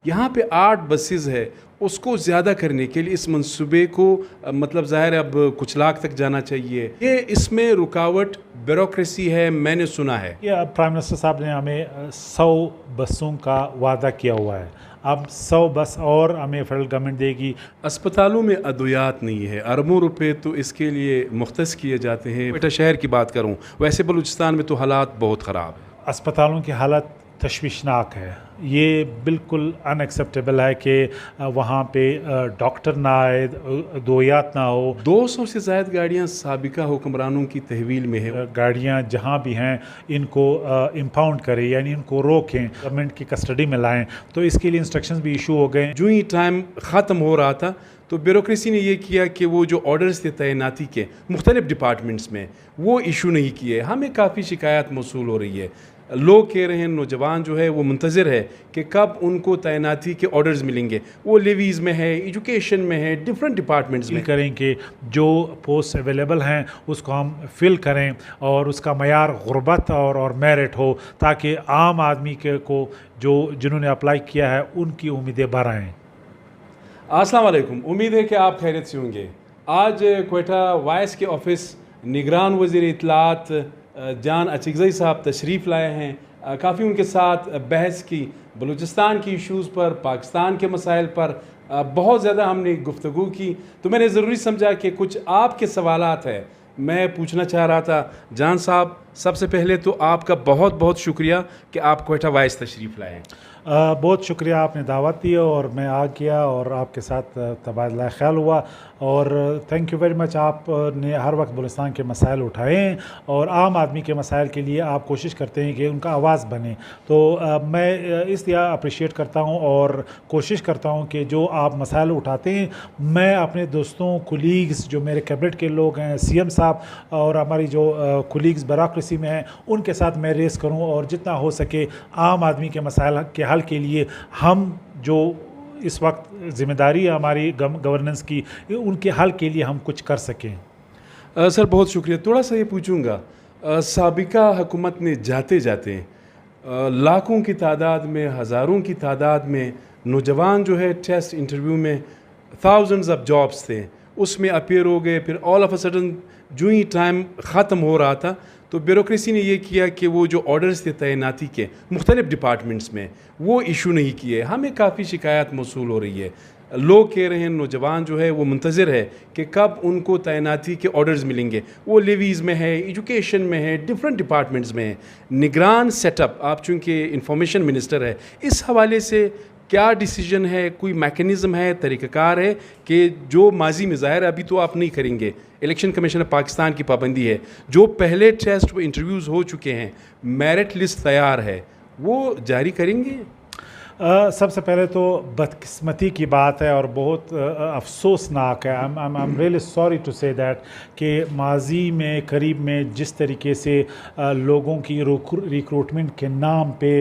यहाँ पे 8 बसेस है, उसको ज़्यादा करने के लिए इस मंसूबे को मतलब ज़ाहिर है अब कुछ लाख तक जाना चाहिए। ये इसमें रुकावट ब्यूरोक्रेसी है, मैंने सुना है। ये प्राइम मिनिस्टर साहब ने हमें 100 बसों का वादा किया हुआ है। अब 100 बस और हमें फेडरल गवर्नमेंट देगी। अस्पतालों में अद्वियात नहीं है, अरबों रुपए तो इसके लिए मुख्तस किए जाते हैं। बेटा शहर की बात करूं, वैसे बलूचिस्तान में तो हालात बहुत ख़राब है। अस्पतालों की हालत तशवीशनाक है। ये बिल्कुल अनएक्सेप्टेबल है कि वहाँ पे डॉक्टर ना आए, अद्वियात ना हो। 200 से ज़ायद गाड़ियाँ साबिका हुक्मरानों की तहवील में है। गाड़ियाँ जहाँ भी हैं इनको इम्पाउंड करें, यानी इनको रोकें, गवर्नमेंट की कस्टडी में लाएं। तो इसके लिए इंस्ट्रक्शंस भी इशू हो गए। जो ही टाइम ख़त्म हो रहा था तो ब्यूरोक्रेसी ने ये किया कि वो जो ऑर्डर्स थे तैनाती के मुख्तलिफ डिपार्टमेंट्स में, वो इशू नहीं किए। हमें काफ़ी शिकायत मौसूल हो रही है। लोग कह रहे हैं, नौजवान जो है वो मुंतज़िर है कि कब उनको तैनाती के ऑर्डर्स मिलेंगे। वो लेवीज़ में है, एजुकेशन में है, डिफरेंट डिपार्टमेंट्स में करें कि जो पोस्ट अवेलेबल हैं उसको हम फिल करें और उसका मयार गुर्बत और मेरिट हो, ताकि आम आदमी के को जिन्होंने अप्लाई किया है उनकी उम्मीदें बढ़ाएँ। अस्सलाम वालेकुम, उम्मीद है कि आप खैरियत से होंगे। आज क्वेटा वाइस के ऑफिस निगरान वज़ीर इत्तलात जान अचिकज़ई साहब तशरीफ़ लाए हैं। काफ़ी उनके साथ बहस की, बलूचिस्तान की इशूज़ पर, पाकिस्तान के मसाइल पर बहुत ज़्यादा हमने गुफ्तगू की। तो मैंने ज़रूरी समझा कि कुछ आपके सवालात है मैं पूछना चाह रहा था। जान साहब, सबसे पहले तो आपका बहुत बहुत शुक्रिया कि आप क्वेटा वाइस तशरीफ़ लाए। बहुत शुक्रिया, आपने दावत दी और मैं आ गया और आपके साथ तबादला ख्याल हुआ। और थैंक यू वेरी मच, आपने हर वक्त बलूचिस्तान के मसाइल उठाए हैं और आम आदमी के मसाइल के लिए आप कोशिश करते हैं कि उनका आवाज़ बने। तो मैं इसलिए अप्रिशिएट करता हूं और कोशिश करता हूं कि जो आप मसाइल उठाते हैं, मैं अपने दोस्तों, कुलीग्स, जो मेरे कैबिनेट के लोग हैं, CM साहब और हमारी जो कुलीग्स ब्यूरोक्रेसी में हैं, उनके साथ मैं रेस करूं और जितना हो सके आम आदमी के मसाइल के हल के लिए हम जो इस वक्त ज़िम्मेदारी है हमारी गवर्नेंस की, उनके हल के लिए हम कुछ कर सकें। सर बहुत शुक्रिया। थोड़ा सा ये पूछूंगा, साबिका हुकूमत ने जाते जाते लाखों की तादाद में, हज़ारों की तादाद में नौजवान जो है टेस्ट इंटरव्यू में थाउजेंड्स ऑफ जॉब्स थे उसमें अपीयर हो गए। फिर ऑल ऑफ अ सडन जो ही टाइम ख़त्म हो रहा था तो ब्यूरोक्रेसी ने ये किया कि वो जो ऑर्डर्स थे तैनाती के मुख्तलिफ डिपार्टमेंट्स में, वो इशू नहीं किए। हमें काफ़ी शिकायत मौसूल हो रही है। लोग कह रहे हैं, नौजवान जो है वो मुंतज़िर है कि कब उनको तैनाती के ऑर्डर्स मिलेंगे। वो लेवीज़ में है, एजुकेशन में है, डिफरेंट डिपार्टमेंट्स में है। निगरान सेटअप, आप चूँकि इंफॉर्मेशन मिनिस्टर है, इस हवाले से क्या डिसीजन है, कोई मैकेनिज़्म है, तरीक़ाकार है कि जो माजी में, ज़ाहिर अभी तो आप नहीं करेंगे, इलेक्शन कमीशन ऑफ पाकिस्तान की पाबंदी है, जो पहले टेस्ट व इंटरव्यूज़ हो चुके हैं, मेरिट लिस्ट तैयार है, वो जारी करेंगे? सबसे पहले तो बदकिस्मती की बात है और बहुत अफसोसनाक है। I am really sorry to say that कि माजी में करीब में जिस तरीके से लोगों की रिक्रूटमेंट के नाम पे